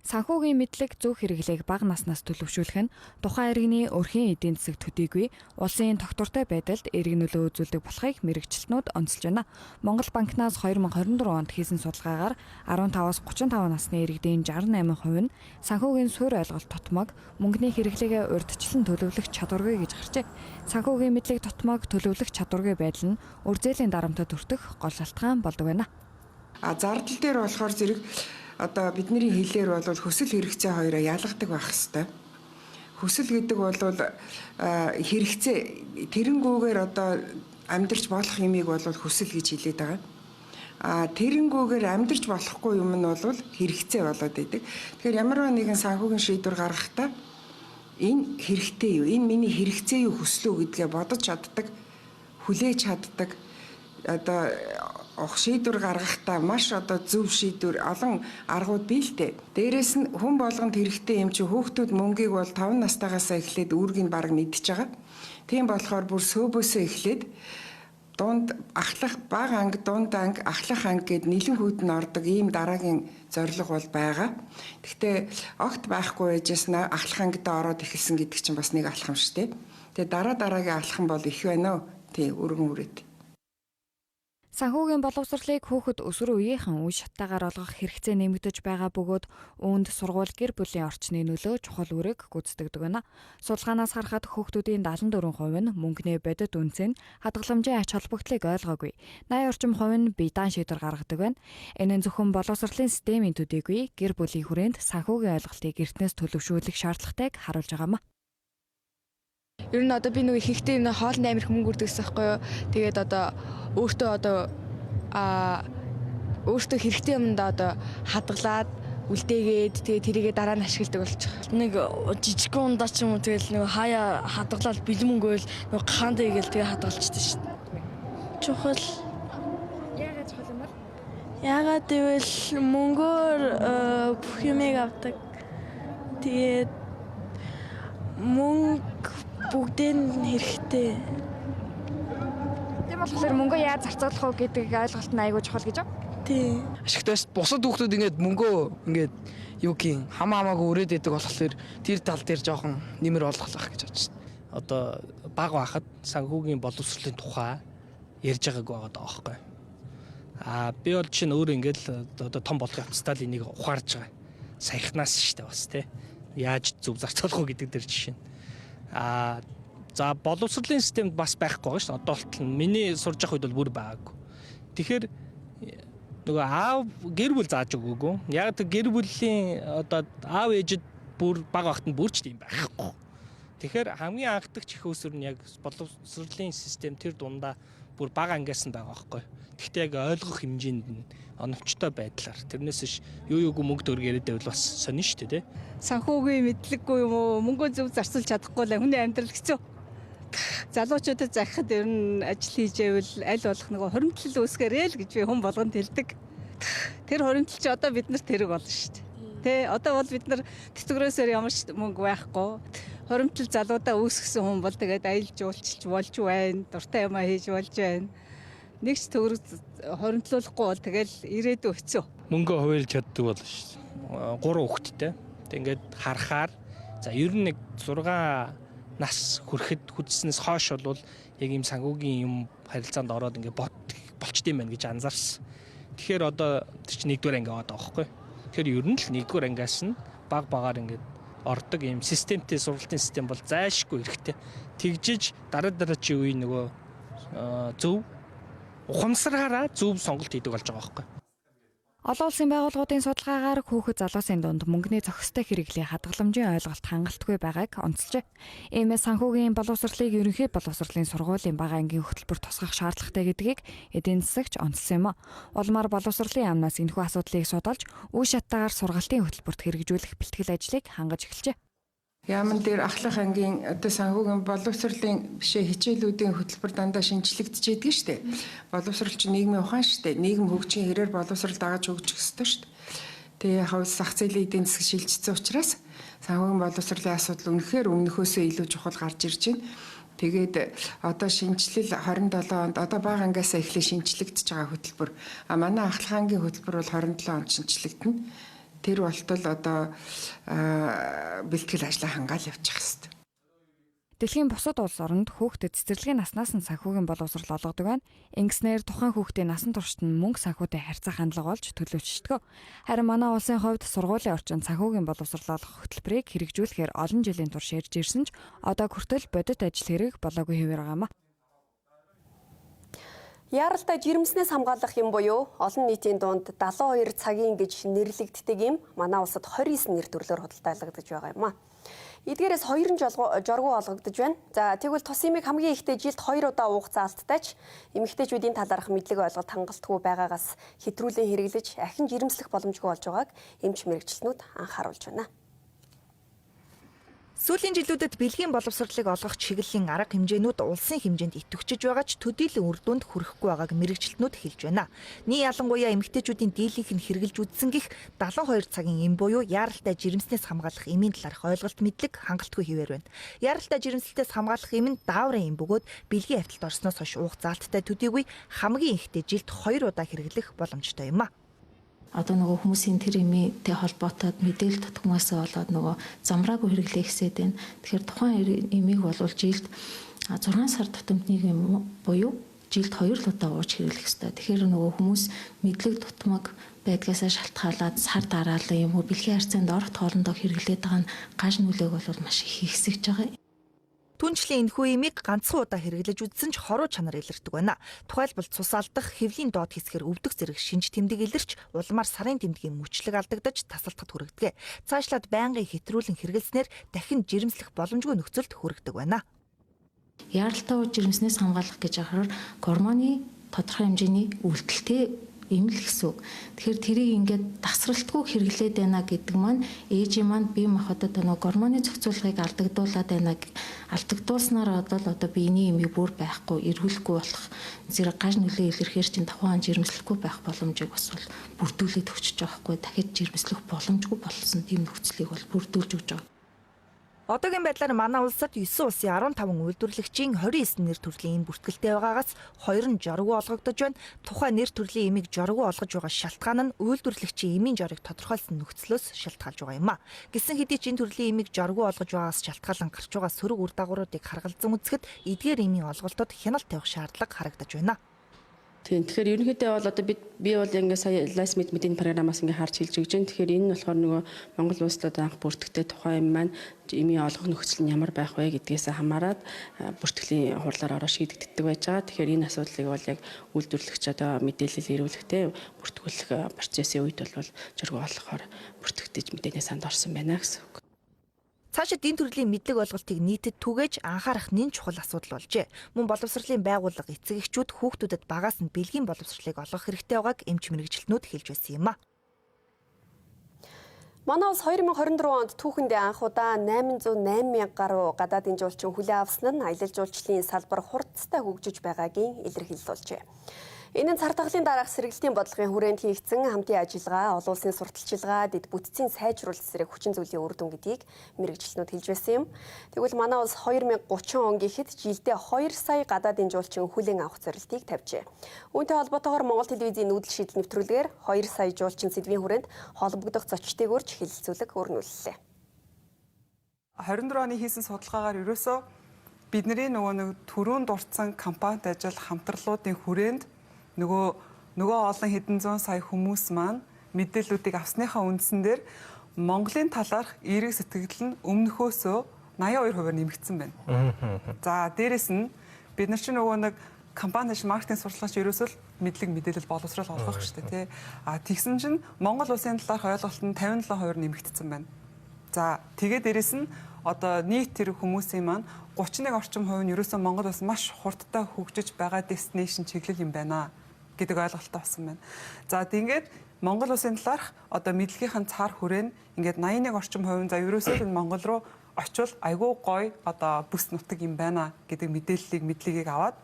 Санхүүгийн мэдлэг зөв хэрэглээг бага наснаас төлөвшүүлэх нь тухайн иргэний өрхийн эдийн засаг төдийгүй улсын тогтвортой байдалд эерэг нөлөө үзүүлдэг болохыг мэрэгчлэтнүүд онцолж байна. Монгол банкнаас 2024 онд хийсэн судалгаагаар 15-аас 35 насны иргэдийн 68% нь санхүүгийн суурь ойлголт тутмаг мөнгөний хэрэглээгээ урьдчилан төлөвлөх чадваргүй гэж гарчээ. Санхүүгийн мэдлэг тутмаг төлөвлөх чадваргүй байдал нь үр зээлийн дарамтад өртөх гол шалтгаан болдог байна. Зардал дээр болохоор зэрэг одоо бидний хэлээр бол хүсэл хэрэгцээ хоёроо ялгадаг байх хэвээр. Хүсэл гэдэг бол хэрэгцээ тэрэнгүүгээр одоо амьдрч болох юмыг бол хүсэл гэж хэлээд байгаа. Тэрэнгүүгээр амьдрч болохгүй юм нь бол хэрэгцээ болоод байдаг. Тэгэхээр ямар нэгэн санхүүгийн шийдвэр гаргахдаа энэ хэрэгтэй юу? Энэ миний хэрэгцээ юу хүслөө гэдгээ бодож чаддаг, хүлээж чаддаг одоо шийдвэр гаргахдаа маш одоо зөв шийдвэр олон аргууд бий л дээ. Дээрээс нь хүн болгонд хэрэгтэй юм чи хүүхдүүд мөнгийг бол 5 настайгаас эхлээд үүргийг баг мэдчихэж байгаа. Тийм болохоор бүр сөөхөөсөө эхлээд дунд ахлах бага анги, дунд анги, ахлах анги гэд нийлэн хүйдэн ордог ийм дараагийн зорилго бол байгаа. Гэхдээ огт байхгүй байжснаа ахлах ангидаа ороод эхэлсэн гэдэг чинь бас нэг алхам шүү дээ. Тэгээ дараагийн алхам бол их байна уу? Тийм өргөн үрээд. Санхүүгийн боловсролыг хүүхэд өсвөр үеийнхэн үе шаттайгаар олгох хэрэгцээ нэмэгдэж байгаа бөгөөд үүнд сургууль гэр бүлийн орчны нөлөө чухал үүрэг гүйцэтгэдэг байна. Судалгаанаас харахад хүүхдүүдийн 74% нь мөнгөний бодит үнцэн хадгаламжийн ач холбогдлыг ойлгоогүй. 80% нь бие даан шийдвэр гаргадаг байна. Энэ нь зөвхөн боловсролын системийн төдийгүй гэр бүлийн хүрээнд санхүүгийн ойлголтыг эртнээс төлөвшүүлэх шаардлагатайг харуулж байгаа юм. Ер нь одоо би нэг ихэнхдээ хоолны амирх мөнгө үрдэг гэсэн байхгүй юу. Тэгээд одоо өөртөө хэрэгтэй юмд одоо хадгалаад үлдээгээд тэгээд тэрийгээ дараа нь ашигладаг болчих. Нэг жижигхэн ундаа ч юм уу тэгэл нэг хаяа хадгалаад бэлэн мөнгөөл нэг хаан дэгээл тэгээ хадгалчихдээ шүү дээ. Чухал. Яагаад чухал юм бэ? Яагаад гэвэл мөнгөөр бүх юмыг авдаг. Тэгээд мөнгө бүгдийн хэрэгтэй. Тийм болохоор мөнгөө яаж зарцуулах вэ гэдэг ойлголт нь айгүй чухал гэж байна. Тийм. Ашигтайс бусад хүүхдүүд ингээд мөнгөө ингээд юу гин хамаагүй өрөөд идэг болохоор тэр тал дээр жоохон нэмэр олголох гэж бодож байна. Одоо бага байхад санхүүгийн боловсролын тухай ярьж байгааг байгаа даахгүй. Би бол чинь өөр ингээд одоо том болох явцдаа л энийг ухаарж байгаа. Саяхнаас штэ бас тий. Яаж зөв зарцуулах вэ гэдэг дээр жишээ. За боловсролын системд бас байхгүй байгаа шүү дээ. Одоо болтол миний сурж явах үед бол бүр байгаагүй. Тэгэхээр нөгөө аав гэр бүл зааж өгөөгүй. Яг тэр гэр бүлийн одоо аав ээжид бүр бага багт нь бүрч тийм байхгүй. Тэгэхээр хамгийн анхдагч их өсвөр нь яг боловсролын систем тэр дундаа бүр бага ангиас нь байгаа байхгүй. Гэхдээ яг ойлгох хэмжээнд нь оновчтой байдлаар тэрнээс ш юу мөнгө төгрөг яриад байвал бас сонин шүү дээ. Санхүүгийн мэдлэггүй юм уу мөнгөө зөв зарцуулж чадахгүй л хүний амьдрал хэцүү. Залуучуудад захихад ер нь ажил хийж байвал аль болох нэг хоримтлал үүсгээрэй л гэж би хүн болгонд хэлдэг. Тэр хоримтлал чи одоо бид нарт хэрэг болно шүү дээ. Тэ одоо бол бид нар тэтгэврөөсөө ямар ч мөнгө байхгүй. Хоримтлал залуудаа үүсгэсэн хүн бол тэгээд аялал жуулчилж болж байна. Дуртай юмаа хийж болж байна. Нэг ч төгрөг хоримтлуулахгүй бол тэгэл ирээдүй хэцүү. Мөнгөө хуваалж чаддаг болно шүү дээ. 3 хүүхэдтэй. Тэг ингээд харахаар за ер нь нэг 6 нас хүрэхэд хүчснээс хойш бол яг ийм санхүүгийн юм харилцаанд ороод ингээд болчт юм байна гэж анзаарсан. Тэгэхээр одоо тэр чинь 1-р анги аваад байгаа байхгүй. Тэгэхээр ер нь л 1-р ангиас нь багаар ингээд ордог ийм системтэй сургалтын систем бол зайлшгүй хэрэгтэй. Тэгжиж дараа чи үе нөгөө зөв ухамсараараа зөв сонголт хийдэг болж байгаа байхгүй. Олон улсын байгууллагуудын судалгаагаар хүүхэд залуусын дунд мөнгөний зохистой хэрэглээ хадгаламжийн ойлголт хангалтгүй байгааг онцолжээ. Иймээс санхүүгийн боловсролыг ерөнхий боловсролын сургуулийн бага ангийн хөтөлбөр тусгах шаардлагатай гэдгийг эдийн засагч онцлсан юм а. Улмаар боловсролын яамнаас энэхүү асуудлыг судалж, үе шаттайгаар сургалтын хөтөлбөрт хэрэгжүүлэх бэлтгэл ажлыг хангаж эхэлжээ. Яаман дээр ахлах ангийн одоо санхүүгийн боловсролын бишээ хичээлүүдийн хөтөлбөр дандаа шинжлэгдэж идэг шүү дээ. Боловсрол чинь нийгмийн ухаан шүү дээ. Нийгэм хөгжихийн хэрээр боловсрол дагаж хөгжих ёстой шүү дээ. Тэгээ хавь зах зээлийн эдийн засаг шилжчихсэн учраас санхүүгийн боловсролын асуудал үнэхээр өмнөхөөсөө илүү чухал гарч ирж байна. Тэгээд одоо шинжилэл 27 онд одоо бага ангиасаа эхлээ шинжлэгдэж байгаа хөтөлбөр. Манай ахлах ангийн хөтөлбөр бол 27 онд шинжлэгдэнэ. тэр болтол одоо бэлтгэл ажлаа хангаал явуучих хэрэгтэй. Дэлхийн бусад улс оронд хүүхдэд цэцэрлэгийн наснаас нь санхүүгийн боловсрол олгодог байна. Ингэснээр тухайн хүүхдийн насан туршид нь мөнгө санхүүтэй харьцах хандлага болж төлөвшдөг. Харин манай улсын хувьд сургуулийн орчинд санхүүгийн боловсрол олгох хөтөлбөрийг хэрэгжүүлэхээр олон жилийн турш ярьж ирсэн ч одоо хүртэл бодит ажил хэрэг болоогүй хэвээр байгаамаа. Яаралтай жирэмснээс хамгаалах юм буюу олон нийтийн дунд 72 цагийн гэж нэрлэгддэг юм манай улсад 29 нэр төрлөөр худалдаалагдаж байгаа юм а. Эдгээрээс 2 жоргуу олгогдож байна. За тэгвэл тус имийг хамгийн ихдээ жилд 2 удаа уух заалттай ч эмэгтэйчүүдийн талаарх мэдлэг ойлголт хангалтгүй байгаагаас хэтрүүлэн хэрэглэж ахин жирэмслэх боломжгүй болж байгааг эмч мэрэгчлэнүүд анхааруулж байна. Сүүлийн жилүүдэд бэлгийн боловсролыг олгох чиглэлийн арга хэмжээнүүд улсын хэмжээнд идэвхжиж байгаа ч төдийлөн үр дүнд хүрэхгүй байгааг мэрэгчлэнүүд хэлж байна. Нийт ялангуяа эмэгтэйчүүдийн дийлэнх нь хэрэгжилж үзсэн гих 72 цагийн эм буюу яаралтай жирэмснээс хамгаалах эмийн талаарх ойлголт мэдлэг хангалтгүй хэвээр байна. Яаралтай жирэмслэлтээс хамгаалах эм нь дааврын эм бөгөөд бэлгийн авьталд орсноос хойш уух заалттай төдийгүй хамгийн ихдээ жилд 2 удаа хэрэглэх боломжтой юм а. Одоо нөгөө хүмүүсийн тэр эмийтэй холбоотойд мэдээлэл тутамгаас болоод нөгөө замраагүй хэрэглэх хэсэд байна. Тэгэхээр тухайн эмийг бол жилд 6 сар тутамд нэг юм буюу жилд 2 удаа ууж хэрэглэх ёстой. Тэгэхээр нөгөө хүмүүс мэдлэг тутамг байдгаасаа шалтгаалаад сар дараалал юм уу бэлгийн харьцаанд орох хоолндоо хэрэглээд байгаа нь гаж нөлөөг бол маш их ихсэж байгаа. Түнчлэн энэхүү эмийг ганцхан удаа хэрэглэж үзсэн ч хоруу чанар илэрдэг байна. Тухайлбал цус алдах, хэвлийн доод хэсгээр өвдөх зэрэг шинж тэмдэг илэрч улмаар сарын тэмдгийн мөчлөг алдагдаж тасалдахад хүргэдэг. Цаашлаад байнгын хэтрүүлэн хэрэглэснээр дахин жирэмслэх боломжгүй нөхцөлд хүргэдэг байна. Яаралтай жирэмснээс хамгаалах гэж ахаар гормоны тодорхой хэмжээний үйлдэлтэй ийм л гэсэн үг. Тэгэхээр тэрийг ингээд дасралтгүй хэрэглээд байна гэдэг маань ээжийн маань бие махбодод нөгөө гормоны зохицуулгыг алдагдуулаад байна. Алдагдуулснаар одоо биений эмийг бүр байхгүй, эргүүлэхгүй болох зэрэг гаж нөлөө илэрхээр чинь давхаан жирэмслэхгүй байх боломжийг бас бол бүрдүүлээд өгч байгаа байхгүй. Дахиж жирэмслэх боломжгүй болсон тийм нөхцөлийг бол бүрдүүлж өгч байгаа. Одоогийн байдлаар манай улсад 9 улсын 15 үйлдвэрлэгчийн 29 нэр төрлийн эм бүртгэлтэй байгаагаас 2 нь жоргуу олгогдож байна. Тухайн нэр төрлийн эмийг жоргуу олгож байгаа шалтгаан нь үйлдвэрлэгчийн эмийн жорыг тодорхойлсон нөхцлөөс шалтгаалж байгаа юм а. Гэсэн хэдий ч энэ төрлийн эмийг жоргуу олгож байгаагаас шалтгаалan гарч байгаа сөрөг үр дагавруудыг харгалзан үзэхэд эдгээр эмийн олголтод хяналт тавих шаардлага харагдаж байна. Тэгэхээр ерөнхийдөө бол одоо би бол ингээ сая Last Meet Meeting програмаас ингээ харж хэлж өгч байна. Тэгэхээр энэ нь болохоор нөгөө Монгол улсад анх бүртгэгдээ тухайн юм маань эмийн олгох нөхцөл нь ямар байх вэ гэдгээс хамаарат бүртгэлийн хурлаар ороо шийдэгддэг байж байгаа. Тэгэхээр энэ асуудлыг бол яг үйлдвэрлэгч одоо мэдээлэл ирүүлэхдээ бүртгүүлэх процессын үед бол жоргоо олгохоор бүртгэгдэж мэдээнээ санд орсон байна гэсэн үг. Цаашид энэ төрлийн мэдлэг ойлголтыг нийтэд түгээж анхаарах нэн чухал асуудал болжээ. Мөн боловсролын байгууллага эцэг эхчүүд хүүхдүүдэд багаас нь бэлгийн боловсролыг олгох хэрэгтэй байгааг эмч мэрэгчлэнүүд хэлж байсан юм а. Манай улс 2024 онд түүхэндээ анх удаа 808 мянга гаруй гадаадын жуулчин хүлээн авсан нь аялал жуулчлалын салбар хурдтай хөгжиж байгаагийн илэрхийлэл болжээ. Энэ нь цар тахлын дараах сэргэлтийн бодлогын хүрээнд хийгдсэн хамтын ажиллагаа, олон улсын сурталчилгаа, дэд бүтцийн сайжруулалт зэрэг хүчин зүйлийн үр дүн гэдгийг мэрэгчлэнүүд хэлж байсан юм. Тэгвэл манай улс 2030 он гэхэд жилдээ 2 сая гадаадын жуулчин хүлээн авах зорилтыг тавьжээ. Үүнтэй холбоотойгоор Монгол телевизийн нүүдэл шийдэл нэвтрүүлгээр 2 сая жуулчин сэдвийн хүрээнд холбогдох зочдыг урьж хэлэлцүүлэг өрнүүллээ. 24 оны хийсэн судалгаагаар ерөөсөө бидний нөгөө түрүүн дурдсан компанид ажиллах хамтрлуудын хүрээнд нөгөө олон хэдэн зуун сая хүмүүс маань мэдээллүүдийг авсныхаа үндсэн дээр Монголын талаарх эерэг сэтгэл нь өмнөхөөсөө 82% нэмэгдсэн байна. За дээрэс нь бид нар чинь нөгөө нэг компани маркетинг сурталчилгаач ерөөсөө мэдлэг мэдээлэл боловсрол олгох шүү дээ тий. Тэгсэн чинь Монгол улсын талаарх ойлголт нь 57% нэмэгдсэн байна. За тэгээд дээрэс нь одоо нийт тэр хүмүүсийн маань 31 орчим хувь нь ерөөсөө Монгол улс маш хурдтай хөгжиж байгаа destination чиглэл юм байна гэдэг ойлголттой болсон байна. За тэгээд Монгол улсын талаарх одоо мэдлэгийнхэн цаар хүрээнд ингээд 81 орчим хувь за ерөөсөө энэ Монгол руу очивол айгүй гоё одоо бүс нутаг юм байна гэдэг мэдлэгийг аваад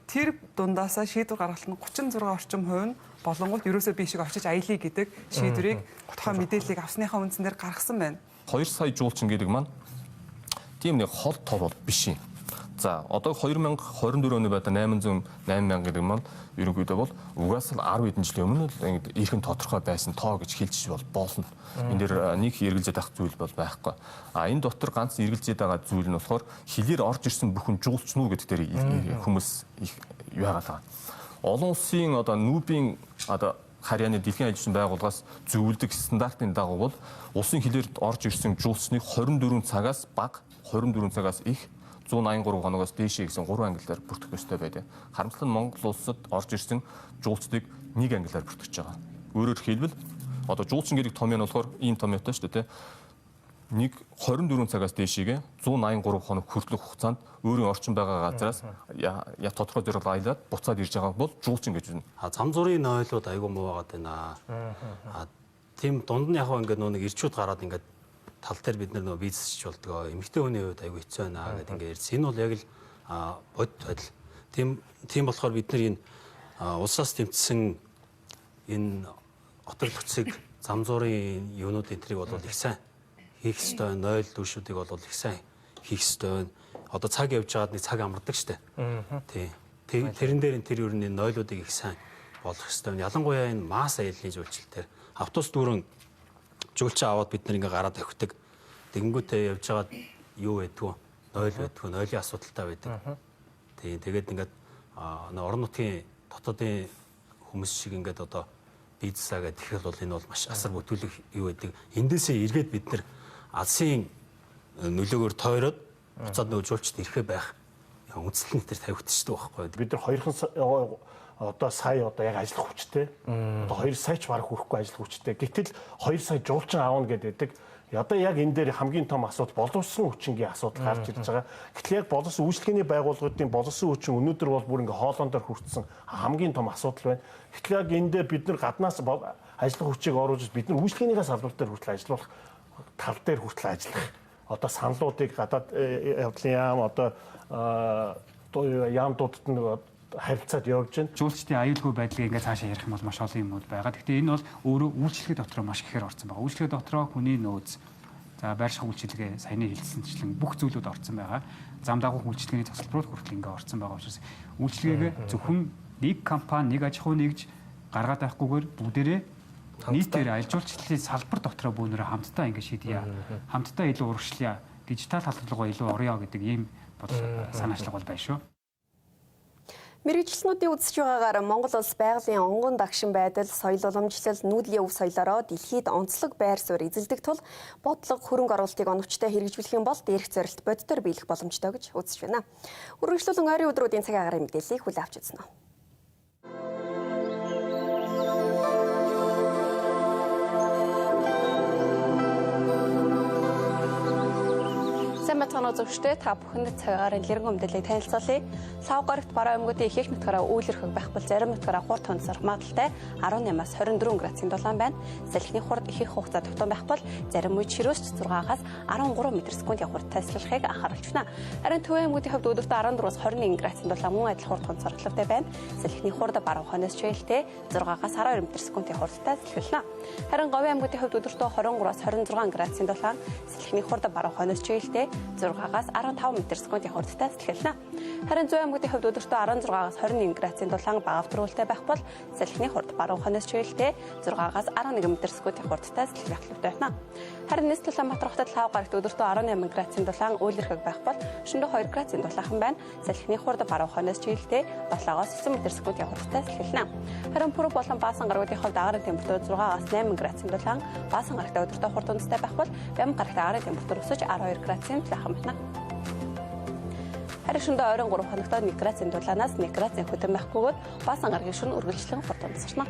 тэр дундаасаа шийдвэр гаргалт нь 36 орчим хувь нь болонгууд ерөөсөө би шиг очиж аялье гэдэг шийдвэрийг тухайн мэдээллийг авсныхаа үндсэн дээр гаргасан байна. 2 сая жуулчин гэдэг маань тийм нэг хол тол бол биш юм. За одоо 2024 оны байдлаар 808,000 гэдэг маань ерөнхийдөө бол угаасаа 10 хэдэн жилийн өмнө л ирхэн тодорхой байсан тоо гэж хэлж болно. Энэ дээр нэг эргэлзээд авах зүйл бол байхгүй. Энэ дотор ганц эргэлзээд байгаа зүйл нь болохоор хилээр орж ирсэн бүхэн жуулчнуу гэдэг дээр хүмүүс их яагаад байгаа. Олон улсын одоо нүүбийн одоо харьяаны дэлхийн аюулгүй байгууллагаас зөвлөдөг стандартын дагуу бол улсын хилээр орж ирсэн жуулчны 24 цагаас бага 24 цагаас их 183 хоногоос дээшээ гэсэн 3 ангиллаар бүртгэх ёстой байдаг. Харамсалтай нь Монгол улсад орж ирсэн жуулчдыг 1 ангиллаар бүртгэж байгаа. Өөрөөр хэлбэл одоо жуулчин гэдэг том нь болохоор ийм том яатай шүү дээ. Нэг 24 цагаас дээшээгээ 183 хоног хүртэлх хугацаанд өөрийн орчин байгаа газараас тодорхой зорилго аялаад буцаад ирж байгаа бол жуулчин гэж байна. Зам зургийн нойлууд айгүй муу байгаад байна. Тийм дунд нь яг ингээд нэг ирчүүд гараад ингээд тал дээр бид нар бизнесч болдгоо эмэгтэй хүний хувьд айгүй хэцүү байна гэдэг ингээд ирсэн. Энэ бол яг л бод байдал. Тийм болохоор бид нар энэ улсаас тэмцсэн энэ отор төцөг зам зургийн юунуудын тэрийг бол их сайн хийх ёстой. Нойл дүүшүүдийг бол их сайн хийх ёстой. Одоо цаг явж байгаад нэг цаг амардаг штэ. Тий. Тэрэн дээр тэр юу нэг нойлуудыг их сайн болох ёстой. Ялангуяа энэ масс аяллаа жуулчлал дээр автобус дүүрэн жуулчаа аваад бид нар ингээ гараад авхдаг. Тэгэнгүүтээ явж байгаад юу байдгүй, нойл байдгүй, нойлын асуудалтай байдаг. Тий. Тэгээд ингээд орон нутгийн дотоодын хүмүүс шиг ингээд одоо бизнесаа гэдэг ихэл бол энэ бол маш асар бүтүүлэг юу байдаг. Эндээсээ эргээд бид нар алсын нөлөөгөөр тойроод буцаад нөгөө жуулчд ирэхэ байх үндслэл нэтер тавигдчихдаг байхгүй. Бид нар 2 одоо сая одоо яг ажиллах хүчтэй. Одоо 2 сая ч барах хүрэхгүй ажиллах хүчтэй. Гэтэл 2 сая жуулчин аавна гэдэг. Одоо яг энэ дээр хамгийн том асуудал боловсон хүчингийн асуудал гарч ирж байгаа. Гэтэл яг боловсон үйлчлэгээний байгууллагуудын боловсон хүчин өнөөдөр бол бүр ингээ хоолондор хүрсэн хамгийн том асуудал байна. Гэтэл яг энэ дээр бид нар гаднаас ажиллах хүчийг оруулж бид нар үйлчлэгээнийхээ салбар дээр хүртэл ажиллах тал дээр хүртэл ажиллах. Одоо саналуудыг гадаад явдлын яам одоо яамдуудад нь харилцаад явж байна. Жуулчдын аюулгүй байдлыг ингээд цаашаа ярих юм бол маш олон юмуд байгаа. Гэхдээ энэ бол өөрөө үйлчлэгээ дотроо маш ихээр орсон байгаа. Үйлчлэгээ дотроо хүний нөөц, за байр шах үйлчлэгээ саяны хэлсэнчлэн бүх зүйлүүд орсон байгаа. Зам дагуух үйлчлэгээний тасалбарууд хүртэл ингээд орсон байгаа учраас үйлчлэгээ зөвхөн нэг компани, нэг аж ахуй нэгж гаргаад байхгүйгээр бүгдээрээ нийтээр аялал жуулчлалын салбар дотроо бүүнээрээ хамтдаа ингээд шийдъя. Хамтдаа илүү урагшлая. Дижитал халдлагаа илүү орё гэдэг ийм санаачлага бол байна шүү. Мэргэжилтнүүдийн үзэж байгаагаар Монгол улс байгалийн онгон дагшин байдал, соёл уламжлал, нүүдлийн өв соёлоороо дэлхийд онцлог байр суурь эзэлдэг тул бодлого хөрөнгө оруулалтыг оновчтой хэрэгжүүлэх юм бол дээрх зорилт боддоор биелэх боломжтой гэж үзэж байна. Үргэлжлүүлэн ойрын өдрүүдийн цагийн агаарын мэдээллийг хүлээн авч үзнэ. Мэтгэн зөвштэй та бүхэнд цагаараа лэргэн мэдээллийг танилцуулъя. Лав гарагт бараа өмгүүдийн ихэнх нутгаараа үйлэрхэг байх бол зарим нутгаараа хурд тунцсарх магадaltaй 18-аас 24 градусын дулаан байна. Салхины хурд их хугацаа тогтмол байх бол зарим үед ширүүсч 6-аас 13 м/секундын хурдтай салхихыг анхааруулж байна. Харин төвийн өмгүүдийн хувьд өдөртөө 14-аас 21 градусын дулаан мөн адил хурд тунцсархлалтай байна. Салхины хурд баруун хойноос чиглэлтэй 6-аас 12 м/секундын хурдтай салхилна. Харин говийн өмгүүдийн хувьд өдөртөө 23-аас 26 градусын дулаан салхины хурд баруун хойноос чиглэлтэй 6-аас 15 м/секундын хурдтай салхилна. Харин зүүн аймагуудын хувьд өдөртөө 16-аас 21 градусын дулаан бага авдруултай байх бол салхины хурд баруун хойноос чиглэлтэй 6-аас 11 м/секундын хурдтай салхих явдалтай байна. Харин Нийс Улаанбаатар хотод лав гарагт өдөртөө 18 градусын дулаан үйлэрхэг байх бол шөнөдөө 2 градусын дулаахан байна. Салхины хурд баруун хойноос чиглэлтэй 7-аас 9 м/секундын хурдтай салхилна. Харин Пүрэв болон Баасан гарагуудын хувьд агарын температур 6-аас 8 градусын дулаан, Баасан гарагт өдөртөө хурд унцтай байх бол Бямб гарагт агарын температур өсөж 12 градусын дулаахан байна. Харин шөнөдөө ойрын 3 хоногт 1 градусын дулаанаас 1 градусын хөдөн байх бөгөөд Баасан гарагийн шөнө үргэлжлэн хурд унцарна.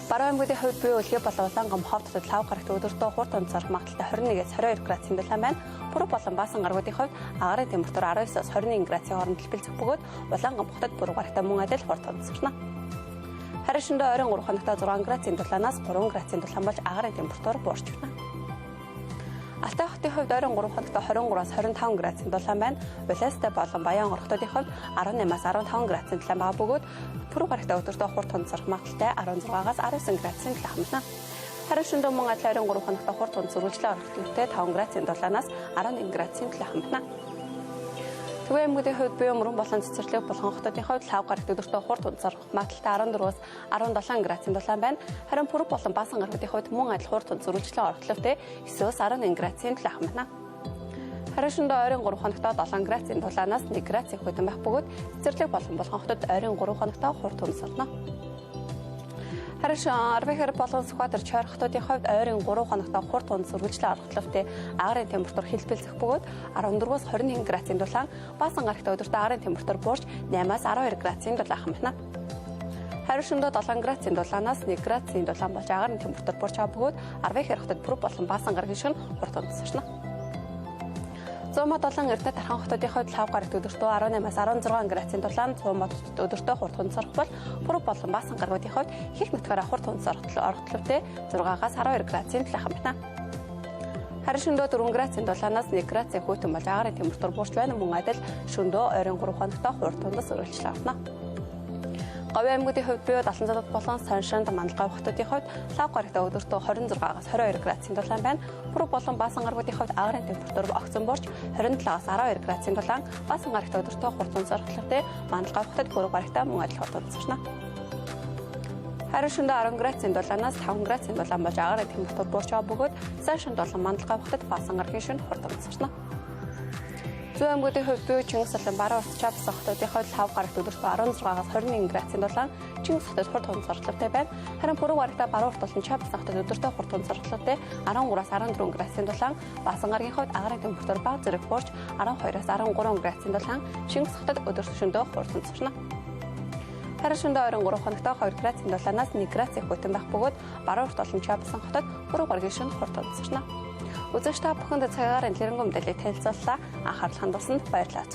Баруун аймагуудын хувьд бие өлгий болон Улаангам ховдод лав гарагт өдөртөө хурд унцарх магадaltaй 21-ээс 22 градусын дулаан байна. Пүрэв болон Баасан гарагуудын хувьд агарын температур 19-аас 21 градусын хооронд дэлбэлзэх бөгөөд Улаангам хотод Пүрэв гарагт мөн адил хурд унцарна. Харин шөнөдөө ойрын 3 хоногт 6 градусын дулаанаас 3 градусын дулаан болж агарын температур буурч байна. Алтай хотын хувьд ойрын 3 хоногт 23-аас 25 градусын дулаан байна. Улаастай болон Баян орхотуудын хувьд 18-аас 15 градусын дулаан байгаа бөгөөд Пүрэв гарагт өдөртөө хурд тунцсарх магадaltaй 16-аас 19 градусын дулаан байна. Харин шөнөдөө мөн адил ойрын 3 хоногт хурд тунц үргэлжлэн орхитлогтой 5 градусын дулаанаас 11 градусын дулаан байна. Төвийн аймагуудын хувьд буюу мөрөн болон цэцэрлэг болгон хотуудын хувьд лав гарагт өдөртөө хурд унцаар магадaltaй 14-өөс 17 градусын дулаан байна. Харин Пүрэв болон Баасан гарагтын хувьд мөн адил хурд унц үргэлжлэн ороглолтой 9-өөс 11 градусын дулаан байна. Харин шөнөдөө ойрын 3 хоногтоо 7 градусын дулаанаас 1 градусын хүйтэн байх бөгөөд цэцэрлэг болон болгон хотод ойрын 3 хоногтоо хурд унцарна. Харин Арвихэр болон Сүхбаатар Чойр хотуудын хувьд ойрын 3 хоногтоо хурд унц үргэлжлэн ороглолтой агаарын температур хэлбэлзэх бөгөөд 14-өөс 21 градусын дулаан, Баасан гарагт өдөртөө агаарын температур буурч 8-аас 12 градусын дулаан байна. Харин шөнөдөө 7 градусын дулаанаас 1 градусын дулаан болж агаарын температур буурч байгаа бөгөөд Арвихэр хотод Пүрэв болон Баасан гарагийн шөнө хурд унцарна. 107 эрдэнэ тархан хотуудын хувьд лав гарагт өдөртөө 18-аас 16 градусын дулаан, 100 модод өдөртөө хурд унцарх бол Пүрэв болон Баасан гарагуудын хувьд их нутгаараа хурд унц ороглолтой 6-аас 12 градусын дулаан байна. Харин шөнөдөө 4 градусын дулаанаас 1 градусын хүйтэн болж агаарын температур буурч байна. Мөн адил шөнөдөө ойрын 3 хоногтоо хурд унц үргэлжлэн орно. Говийн аймагуудын хувьд буюу Далан залууд болон Саншанд, Мандалгай хотуудын хувьд лав гарагт өдөртөө 26-аас 22 градусын дулаан байна. Пүрэв болон Баасан гарагуудын хувьд агаарын температур огцон буурч 27-аас 12 градусын дулаан, Баасан гарагт өдөртөө хурд унц ороглолтой, Мандалгай хотод Пүрэв гарагтаа мөн адил хурд унцарна. Харин шөнөдөө 10 градусын дулаанаас 5 градусын дулаан болж агаарын температур буурч байгаа бөгөөд Саншанд болон Мандалгай хотод Баасан гарагийн шөнө хурд унцарна. Зүүн аймагуудын хувьд буюу Чингис хотын баруун урт Чабс хотуудын хувьд лав гарагт өдөртөө 16-аас 21 градусын дулаан, Чингис хотод хурд унц ороглолтой байна. Харин Пүрэв гарагтаа баруун урт болон Чабс хотод өдөртөө хурд унц ороглолтой 13-аас 14 градусын дулаан, Баасан гарагийн хувьд агаарын температур бага зэрэг буурч 12-аас 13 градусын дулаан, Чингис хотод өдөртөө шөнөдөө хурд унцарна. Харин шөнөдөө ойрын 3 хоногтоо 2 градусын дулаанаас 1 градусын хүйтэн байх бөгөөд баруун урт болон Чабс хотод Пүрэв гарагийн шөнө хурд унцарна. Үзэгч та бүхэнд цагаар энэ хэрэггүй мэдээллийг танилцууллаа. Анхаарал хандуулсанд баярлалаа.